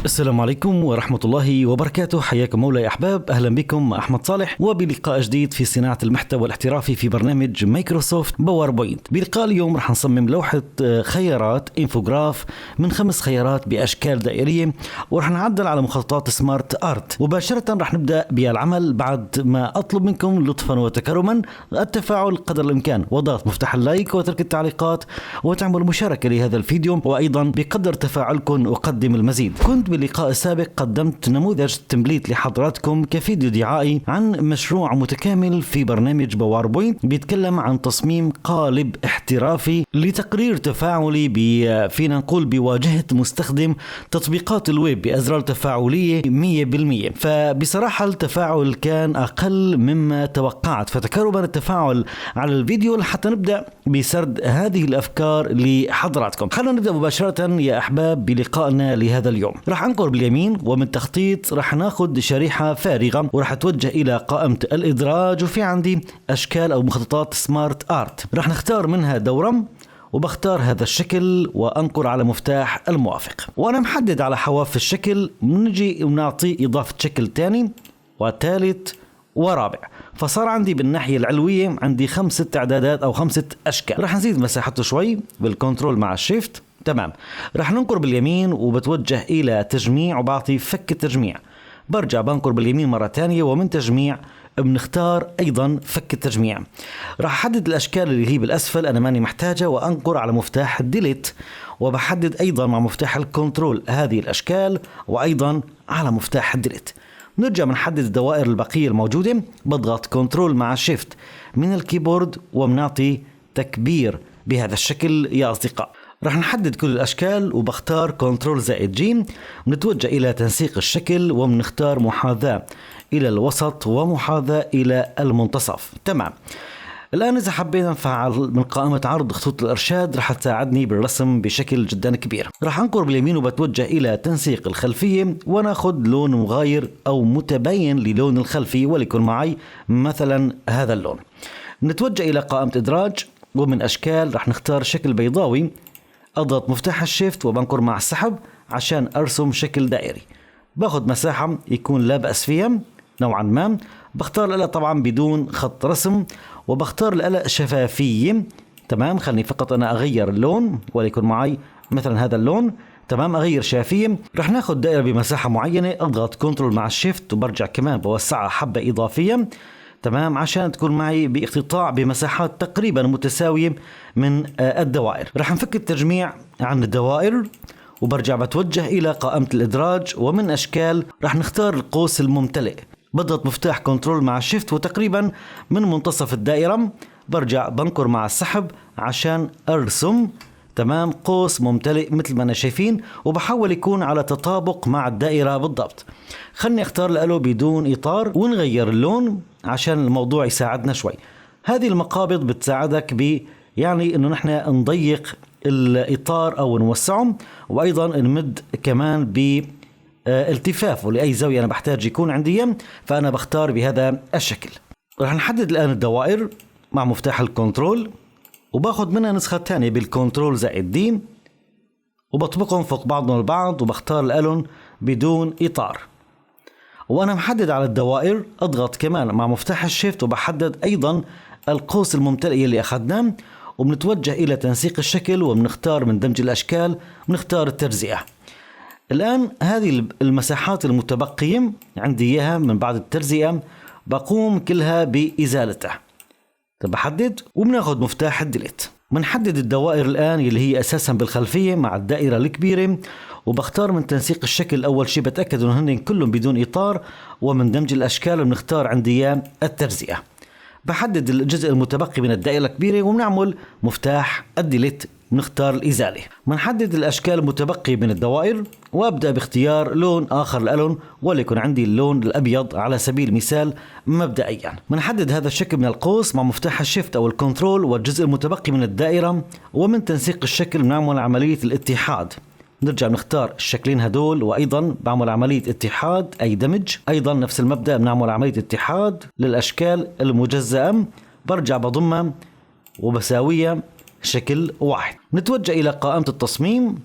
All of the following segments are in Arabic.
السلام عليكم ورحمة الله وبركاته. حياكم مولاي أحباب، أهلا بكم أحمد صالح وبلقاء جديد في صناعة المحتوى الاحترافي في برنامج مايكروسوفت باوربوينت. بلقاء اليوم رح نصمم لوحة خيارات انفوغراف من 5 خيارات بأشكال دائرية، ورح نعدل على مخططات سمارت آرت. مباشرة رح نبدأ بالعمل بعد ما أطلب منكم لطفا وتكرما التفاعل قدر الإمكان وضغط مفتاح اللايك وترك التعليقات وتعمل مشاركة لهذا الفيديو، وأيضا بقدر تفاعلكم أقدم المزيد. كنت باللقاء السابق قدمت نموذج تمبليت لحضراتكم كفيديو دعائي عن مشروع متكامل في برنامج باوربوينت بيتكلم عن تصميم قالب احترافي لتقرير تفاعلي فينا نقول بواجهة مستخدم تطبيقات الويب بأزرار تفاعلية 100%. فبصراحة التفاعل كان أقل مما توقعت، فتكرما التفاعل على الفيديو حتى نبدأ بسرد هذه الأفكار لحضراتكم. خلونا نبدأ مباشرة يا أحباب بلقائنا لهذا اليوم. راح انقر باليمين ومن تخطيط راح ناخذ شريحة فارغة وراح اتوجه الى قائمة الادراج، وفي عندي اشكال او مخططات سمارت ارت راح نختار منها دورة وبختار هذا الشكل وانقر على مفتاح الموافق، وانا محدد على حواف الشكل نجي ونعطي اضافة شكل ثاني وثالث ورابع. فصار عندي بالناحية العلوية عندي 5 اعدادات او 5 اشكال. راح نزيد مساحته شوي بالكنترول مع الشيفت. تمام، رح ننقر باليمين وبتوجه إلى تجميع وبعطي فك التجميع، برجع بنقر باليمين مرة ثانية ومن تجميع بنختار أيضا فك التجميع. رح أحدد الأشكال اللي هي بالأسفل أنا ماني محتاجة وأنقر على مفتاح الديليت، وبحدد أيضا مع مفتاح الكنترول هذه الأشكال وأيضا على مفتاح الديليت. نرجع بنحدد الدوائر البقية الموجودة، بضغط كنترول مع شيفت من الكيبورد وبنعطي تكبير بهذا الشكل يا أصدقاء. رح نحدد كل الأشكال وبختار كنترول زائد جيم، بنتوجه إلى تنسيق الشكل وبنختار محاذاة إلى الوسط ومحاذاة إلى المنتصف. تمام، الآن إذا حبينا نفعل من قائمة عرض خطوط الإرشاد رح تساعدني بالرسم بشكل جدا كبير. رح أنقر باليمين وبتوجه إلى تنسيق الخلفية وناخذ لون مغاير أو متباين للون الخلفي، وليكن معي مثلا هذا اللون. نتوجه إلى قائمة إدراج ومن أشكال رح نختار شكل بيضاوي، أضغط مفتاح الشيفت وبنقر مع السحب عشان أرسم شكل دائري. باخذ مساحة يكون لا بأس فيها نوعا ما، بختار الألة طبعا بدون خط رسم وبختار الألة شفافية. تمام، خلني فقط أنا أغير اللون وليكن معي مثلا هذا اللون. تمام، أغير شفافية. رح ناخذ دائرة بمساحة معينة، أضغط كنترول مع الشيفت وبرجع كمان بوسعها حبة إضافية. تمام، عشان تكون معي باقتطاع بمساحات تقريبا متساوية من الدوائر. رح نفك التجميع عن الدوائر وبرجع بتوجه إلى قائمة الإدراج ومن أشكال رح نختار القوس الممتلئ، بضغط مفتاح كنترول مع الشيفت وتقريبا من منتصف الدائرة برجع بنقر مع السحب عشان أرسم تمام قوس ممتلئ مثل ما أنا شايفين، وبحاول يكون على تطابق مع الدائرة بالضبط. خلني اختار الألو بدون إطار ونغير اللون عشان الموضوع يساعدنا شوي. هذه المقابض بتساعدك يعني انه نحن نضيق الإطار او نوسعه، وايضا نمد كمان بالتفافه لأي زاوية انا بحتاج يكون عندي، فانا بختار بهذا الشكل. رح نحدد الآن الدوائر مع مفتاح الكنترول وباخذ منها نسخة ثانية بالكنترول زائد دي وبطبقهم فوق بعضهم البعض وبختار الألون بدون إطار. وأنا محدد على الدوائر أضغط كمان مع مفتاح الشيفت وبحدد أيضا القوس الممتلئ اللي أخذناه، وبنتوجه إلى تنسيق الشكل وبنختار من دمج الأشكال بنختار التجزئة. الآن هذه المساحات المتبقية عندي إياها من بعد التجزئة بقوم كلها بإزالتها. بحدد وبناخذ مفتاح الديليت. بنحدد الدوائر الآن اللي هي أساسا بالخلفية مع الدائرة الكبيرة، وبختار من تنسيق الشكل أول شيء بتأكد أنه هن كلهم بدون إطار، ومن دمج الأشكال بنختار عندي التجزئة. بحدد الجزء المتبقي من الدائرة الكبيرة وبنعمل مفتاح الديليت بنختار الإزالة. بنحدد الأشكال المتبقية من الدوائر وأبدأ باختيار لون آخر للألون، وليكن عندي اللون الأبيض على سبيل المثال مبدئيا. بنحدد هذا الشكل من القوس مع مفتاح الشيفت أو الكنترول والجزء المتبقي من الدائرة، ومن تنسيق الشكل بنعمل عملية الاتحاد. نرجع نختار الشكلين هدول وأيضا بعمل عملية اتحاد أي دمج. أيضا نفس المبدأ بنعمل عملية اتحاد للأشكال المجزأة برجع بضمها وبساويها شكل واحد. نتوجه إلى قائمة التصميم،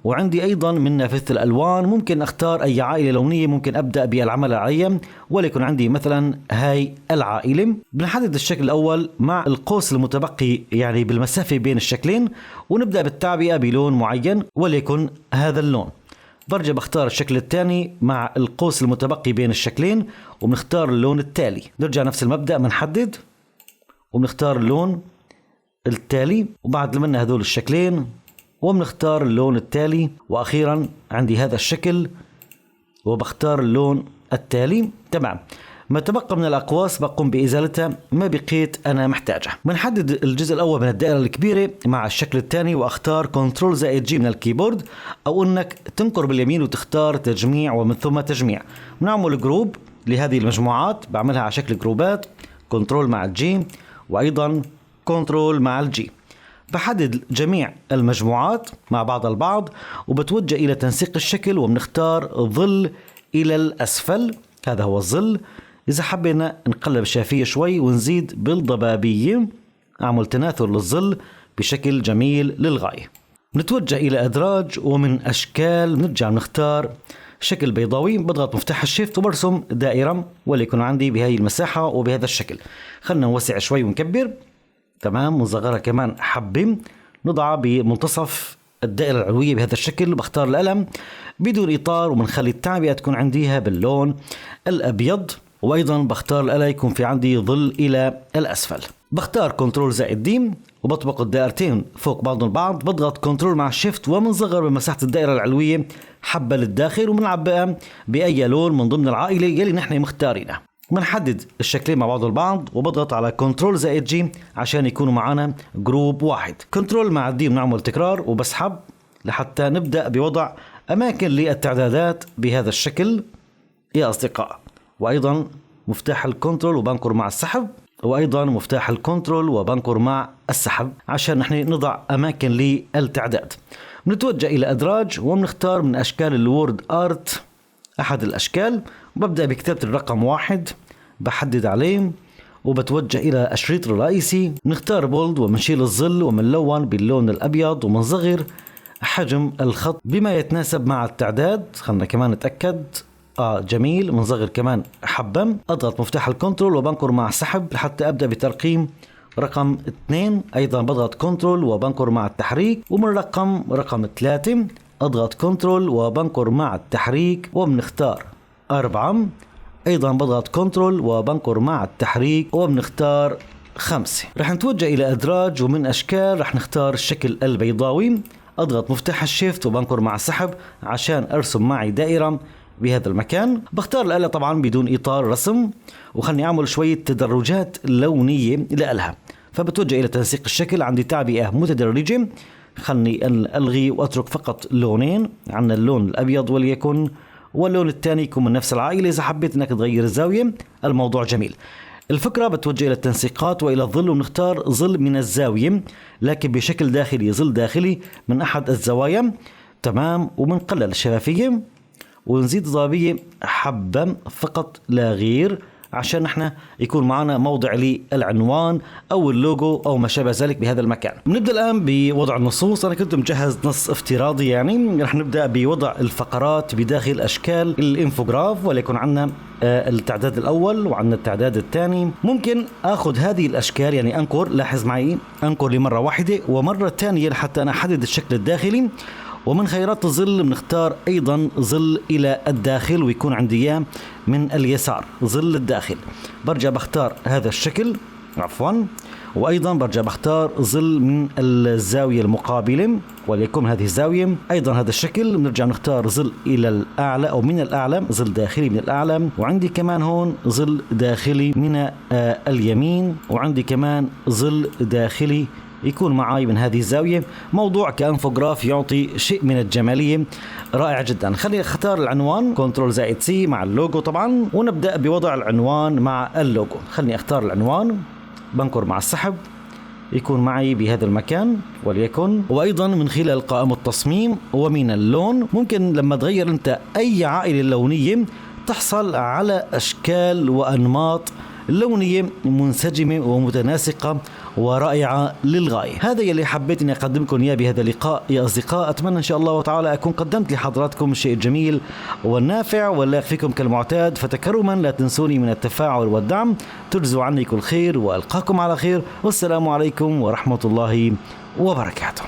وعندي أيضا من نافذة الألوان ممكن أختار أي عائلة لونية ممكن أبدأ بالعمل العليا، وليكن عندي مثلا هاي العائلة. بنحدد الشكل الأول مع القوس المتبقي يعني بالمسافة بين الشكلين، ونبدأ بالتعبئة بلون معين وليكن هذا اللون. برجع بختار الشكل الثاني مع القوس المتبقي بين الشكلين وبنختار اللون التالي. نرجع نفس المبدأ، بنحدد وبنختار اللون التالي، وبعد لمنا هذول الشكلين وبنختار اللون التالي، وأخيرا عندي هذا الشكل وبختار اللون التالي. تمام. ما تبقى من الأقواس بقوم بإزالتها ما بقيت أنا محتاجها. بنحدد الجزء الأول من الدائرة الكبيرة مع الشكل الثاني، وأختار كنترول-G من الكيبورد، أو أنك تنقر باليمين وتختار تجميع ومن ثم تجميع. بنعمل جروب لهذه المجموعات، بعملها على شكل جروبات، كنترول مع الجي وأيضا كنترول مع الجي. بحدد جميع المجموعات مع بعض البعض، وبتوجه إلى تنسيق الشكل وبنختار ظل إلى الأسفل. هذا هو الظل. إذا حبينا نقلب الشافية شوي ونزيد بالضبابية، أعمل تناثر للظل بشكل جميل للغاية. نتوجه إلى أدراج ومن أشكال، نرجع نختار شكل بيضاوي، بضغط مفتاح الشيفت وبرسم دائرة وليكن عندي بهذه المساحة وبهذا الشكل. خلنا نوسع شوي ونكبر. تمام. ونصغرها كمان حبة، نضعها بمنتصف الدائرة العلوية بهذا الشكل. بختار القلم بدون إطار وبنخلي التعبئة تكون عنديها باللون الأبيض، وأيضا بختار الألا يكون في عندي ظل إلى الأسفل. بختار كنترول-D وبطبق الدائرتين فوق بعضهم البعض، بضغط كنترول مع الشيفت وبنصغر بمساحة الدائرة العلوية حبة للداخل، وبنعبئها بأي لون من ضمن العائلة يلي نحن مختارينها. بنحدد الشكلين مع بعض البعض وبضغط على كنترول-G عشان يكونوا معنا جروب واحد. كنترول مع الدي بنعمل تكرار وبسحب لحتى نبدأ بوضع أماكن للتعدادات بهذا الشكل يا أصدقاء. وأيضا مفتاح الكنترول وبنكر مع السحب، وأيضا مفتاح الكنترول وبنكر مع السحب عشان نحن نضع أماكن للتعداد. بنتوجه إلى أدراج وبنختار من أشكال الوورد آرت أحد الأشكال، وببدأ بكتابة الرقم 1، بحدد عليه وبتوجه إلى الشريط الرئيسي. نختار بولد ومنشيل الظل ومنلون باللون الأبيض ومنصغر حجم الخط بما يتناسب مع التعداد. خلنا كمان نتأكد. جميل. منصغر كمان حبة. أضغط مفتاح الكنترول وبنكر مع السحب لحتى أبدأ بترقيم رقم 2. أيضا بضغط كنترول وبنكر مع التحريك، ومن رقم 3 أضغط كنترول وبنكر مع التحريك وبنختار 4. أيضا بضغط كنترول وبنكر مع التحريك وبنختار 5. رح نتوجه إلى أدراج ومن أشكال رح نختار الشكل البيضاوي. أضغط مفتاح الشيفت وبنكر مع السحب عشان أرسم معي دائرة بهذا المكان. بختار الآلة طبعا بدون إطار رسم، وخلني أعمل شوية تدرجات لونية لها. فبتوجه إلى تنسيق الشكل، عندي تعبئة متدرجة، خلني ألغي وأترك فقط لونين. عندنا اللون الأبيض وليكن، واللون الثاني يكون من نفس العائلة. إذا حبيت أنك تغير الزاوية الموضوع جميل. الفكرة بتوجه إلى التنسيقات وإلى الظل، ونختار ظل من الزاوية لكن بشكل داخلي، ظل داخلي من أحد الزوايا. تمام. وبنقلل الشفافية ونزيد ضبابية حبة فقط لا غير عشان نحن يكون معنا موضع للعنوان أو اللوجو أو ما شابه ذلك بهذا المكان. بنبدأ الآن بوضع النصوص. أنا كنت مجهز نص افتراضي، يعني رح نبدأ بوضع الفقرات بداخل أشكال الانفوغراف، وليكن عنا التعداد الأول وعنا التعداد الثاني. ممكن أخذ هذه الأشكال، يعني أنكر، لاحظ معي، أنكر لمرة واحدة ومرة ثانية لحتى أنا أحدد الشكل الداخلي. ومن خيارات الظل بنختار أيضا ظل إلى الداخل ويكون عندي إياه من اليسار، ظل الداخل. برجع بختار هذا الشكل، وأيضا برجع بختار ظل من الزاوية المقابلة وليكن هذه الزاوية. أيضا هذا الشكل بنرجع نختار ظل إلى الأعلى أو من الأعلى، ظل داخلي من الأعلى. وعندي كمان هون ظل داخلي من اليمين، وعندي كمان ظل داخلي يكون معي من هذه الزاوية. موضوع كأنفوغراف يعطي شيء من الجمالية رائع جدا. خليني اختار العنوان كنترول-C مع اللوجو طبعا، ونبدأ بوضع العنوان مع اللوجو. خليني اختار العنوان، بنكر مع السحب يكون معي بهذا المكان وليكن. وأيضا من خلال قائمة التصميم ومن اللون ممكن لما تغير انت أي عائلة لونية تحصل على أشكال وأنماط لونية منسجمة ومتناسقة ورائعة للغاية. هذا يلي حبيت اني اقدم لكم اياه بهذا اللقاء يا اصدقاء. اتمنى ان شاء الله تعالى اكون قدمت لحضراتكم الشيء الجميل والنافع واللائق فيكم كالمعتاد. فتكرما لا تنسوني من التفاعل والدعم. تجزوا عني كل خير والقاكم على خير، والسلام عليكم ورحمة الله وبركاته.